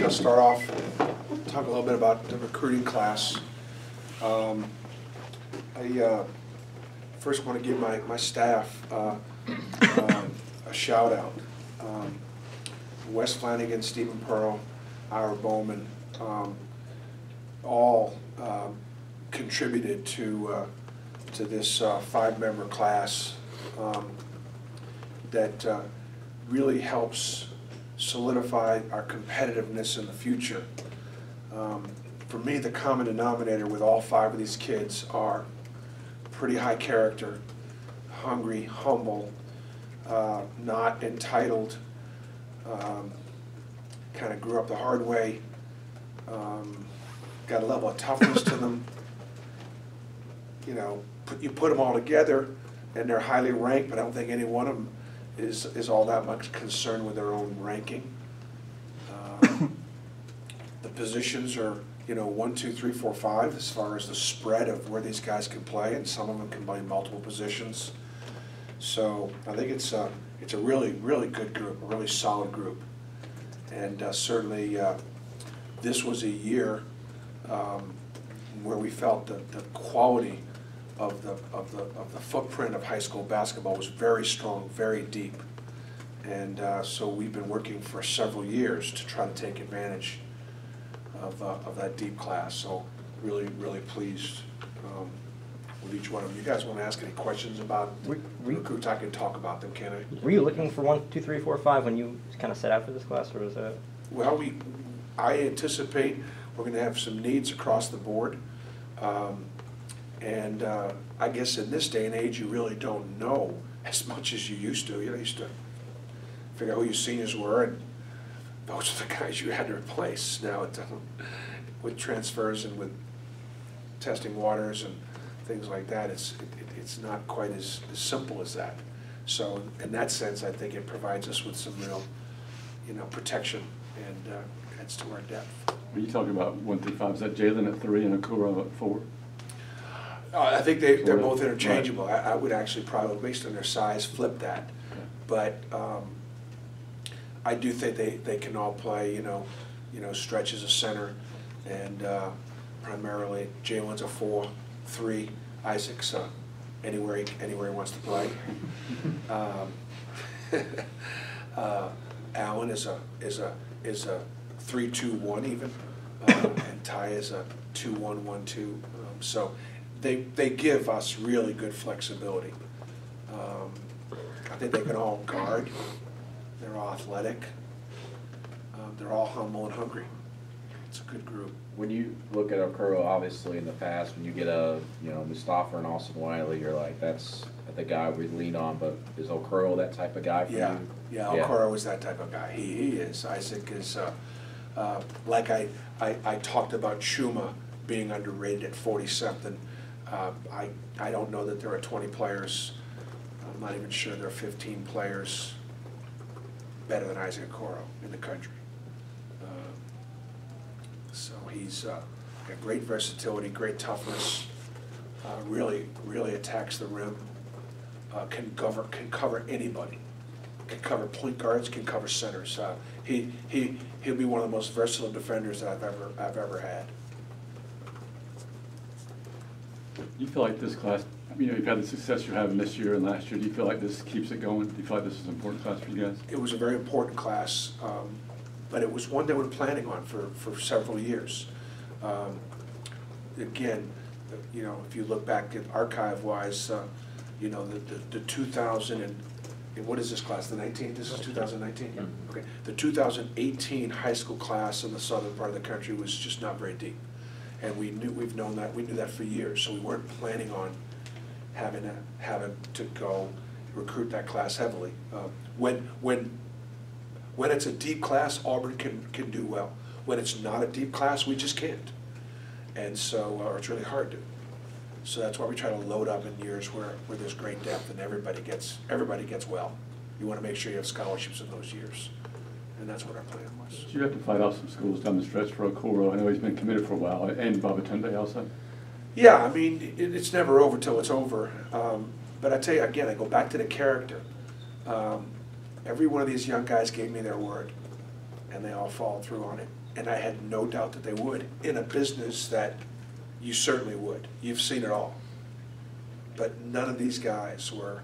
I'll start off, talk a little bit about the recruiting class. I first want to give my staff a shout out. Wes Flanagan, Stephen Pearl, Ira Bowman, all contributed to this 5-member class that really helps solidify our competitiveness in the future. For me, the common denominator with all 5 of these kids are pretty high character, hungry, humble, not entitled, kind of grew up the hard way, got a level of toughness to them. You know, you put them all together and they're highly ranked, but I don't think any one of them is all that much concerned with their own ranking. The positions are, you know, 1, 2, 3, 4, 5 as far as the spread of where these guys can play, and some of them can play multiple positions. So I think it's a really, really good group, a really solid group, and certainly this was a year where we felt that the quality of the footprint of high school basketball was very strong, very deep, and so we've been working for several years to try to take advantage of that deep class. So really, really pleased with each one of them. You guys want to ask any questions about recruits? I can talk about them, can I? Were you looking for 1, 2, 3, 4, 5 when you kind of set out for this class, or was that? Well, I anticipate we're going to have some needs across the board. And I guess in this day and age, you really don't know as much as you used to. You know, you used to figure out who your seniors were, and those are the guys you had to replace. Now, it doesn't, with transfers and with testing waters and things like that, it's not quite as simple as that. So in that sense, I think it provides us with some real, you know, protection and adds to our depth. When you talking about 1 through 5, is that Jalen at 3 and Okoro at 4? I think they're both interchangeable. Right. I would actually probably, based on their size, flip that. Okay. But I do think they can all play, you know, stretch as a center, and primarily Jalen's a 4, 3. Isaac's anywhere he wants to play. Allen is a 3-2-1 even, and Ty is a 2-1-1-2. So they give us really good flexibility. I think they can all guard. They're all athletic. They're all humble and hungry. It's a good group. When you look at Okoro, obviously in the past, when you get a Mustafa and Austin Wiley, you're like, that's the guy we lean on. But is Okoro that type of guy for you? Yeah, Okoro is that type of guy. He is. Isaac is like I talked about Chuma being underrated at 40-something. I don't know that there are 20 players. I'm not even sure there are 15 players better than Isaac Okoro in the country. So he's got great versatility, great toughness, really attacks the rim, can cover anybody, can cover point guards, can cover centers. He'll be one of the most versatile defenders that I've ever had. You feel like this class, you know, you've had the success you're having this year and last year. Do you feel like this keeps it going? Do you feel like this is an important class for you guys? It was a very important class, but it was one that we're planning on for several years. Again, you know, if you look back at archive-wise, you know, the 2000 and what is this class? The 19? This is 2019. Yeah. Okay. The 2018 high school class in the southern part of the country was just not very deep, and we knew that for years. So we weren't planning on having to go recruit that class heavily. When it's a deep class, Auburn can do well. When it's not a deep class, we just can't, and so or it's really hard to. So that's why we try to load up in years where there's great depth and everybody gets well. You want to make sure you have scholarships in those years, and that's what our plan was. Did you have to fight off some schools down the stretch for Okoro? I know he's been committed for a while, and Babatunde also. Yeah, I mean, it's never over till it's over. But I tell you again, I go back to the character. Every one of these young guys gave me their word, and they all followed through on it. And I had no doubt that they would, in a business that you certainly would. You've seen it all. But none of these guys were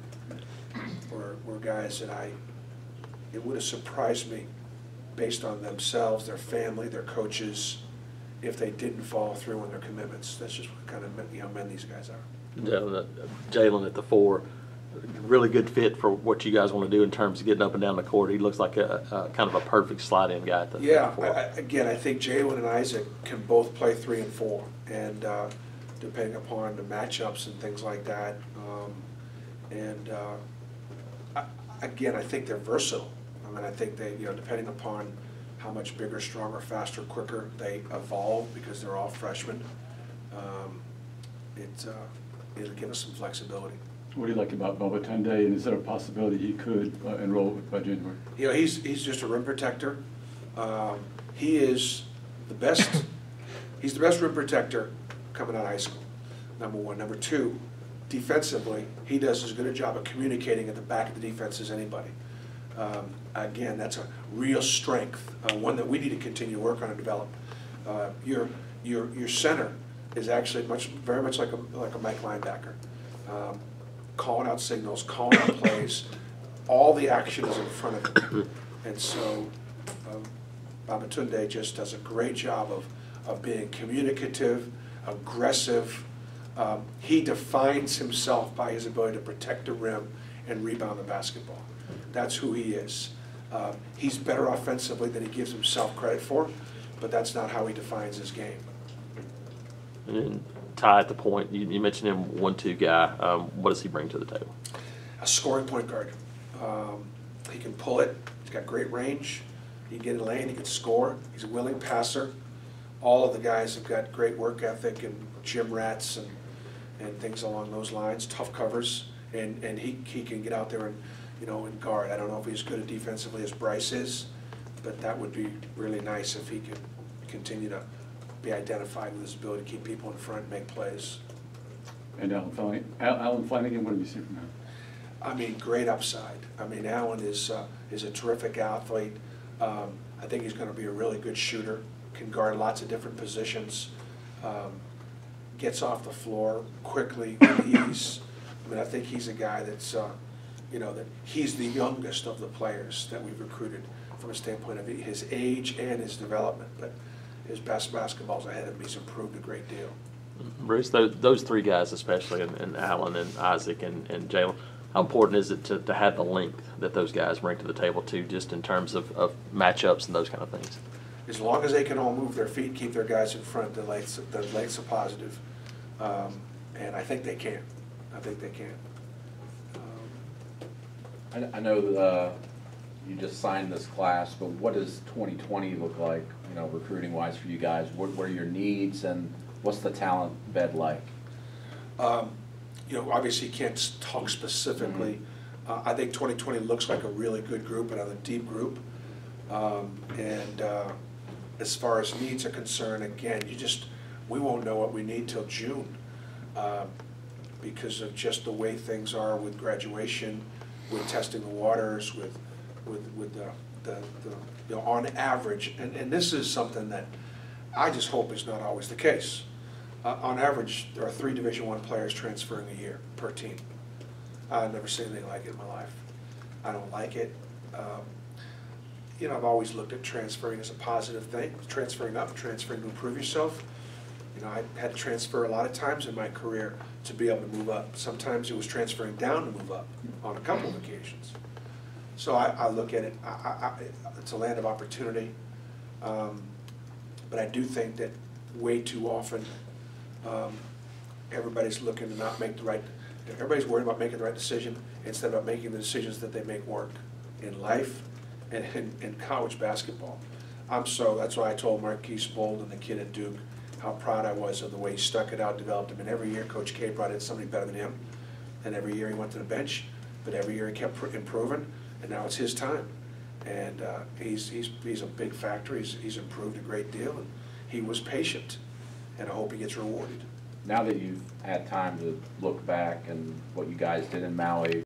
guys that it would have surprised me based on themselves, their family, their coaches, if they didn't follow through on their commitments. That's just what kind of men these guys are. Jalen at the 4, really good fit for what you guys want to do in terms of getting up and down the court. He looks like a kind of a perfect slide-in guy at the Yeah, 4. again, I think Jalen and Isaac can both play 3 and 4, and depending upon the matchups and things like that. Again, I think they're versatile. I mean, I think they, depending upon how much bigger, stronger, faster, quicker they evolve, because they're all freshmen, it'll give us some flexibility. What do you like about Bubba Tunde, and is there a possibility he could enroll by January? He's just a rim protector. He is the best. He's the best rim protector coming out of high school. Number one. Number two, defensively, he does as good a job of communicating at the back of the defense as anybody. Again, that's a real strength, one that we need to continue to work on and develop. Your center is actually very much like a Mike linebacker, calling out signals, calling out plays. All the action is in front of him, and so Bubba Tunde just does a great job of being communicative, aggressive. He defines himself by his ability to protect the rim and rebound the basketball. That's who he is. He's better offensively than he gives himself credit for, but that's not how he defines his game. And then Ty at the point, you mentioned him 1-2 guy. What does he bring to the table? A scoring point guard. He can pull it. He's got great range. He can get in the lane. He can score. He's a willing passer. All of the guys have got great work ethic and gym rats and things along those lines. Tough covers, and he can get out there and and guard. I don't know if he's good at defensively as Bryce is, but that would be really nice if he could continue to be identified with his ability to keep people in front and make plays. And Alan Flanagan, what have you seen from him? I mean, great upside. I mean, Alan is a terrific athlete. I think he's going to be a really good shooter. Can guard lots of different positions. Gets off the floor quickly with ease. I mean, I think he's a guy that's, that he's the youngest of the players that we've recruited from a standpoint of his age and his development. But his best basketball's ahead of him. He's improved a great deal. Bruce, those 3 guys especially, and Alan and Isaac and Jalen, how important is it to have the length that those guys bring to the table too, just in terms of matchups and those kind of things? As long as they can all move their feet, keep their guys in front, the length's a positive. And I think they can. I think they can. I know that you just signed this class, but what does 2020 look like, recruiting-wise for you guys? What are your needs, and what's the talent bed like? Obviously you can't talk specifically. I think 2020 looks like a really good group, another deep group. As far as needs are concerned, again, we won't know what we need till June because of just the way things are with graduation, with testing the waters, with the on average, and this is something that I just hope is not always the case. On average, there are 3 Division I players transferring a year per team. I've never seen anything like it in my life. I don't like it. I've always looked at transferring as a positive thing, transferring up, transferring to improve yourself. I had to transfer a lot of times in my career to be able to move up. Sometimes it was transferring down to move up on a couple of occasions. So I look at it, it's a land of opportunity. But I do think that way too often everybody's looking to not make everybody's worried about making the right decision instead of making the decisions that they make work in life and in college basketball. That's why I told Marquise Bolden, the kid at Duke, how proud I was of the way he stuck it out, developed him. And every year Coach K brought in somebody better than him. And every year he went to the bench, but every year he kept improving, and now it's his time. And he's a big factor. He's improved a great deal, and he was patient. And I hope he gets rewarded. Now that you've had time to look back and what you guys did in Maui,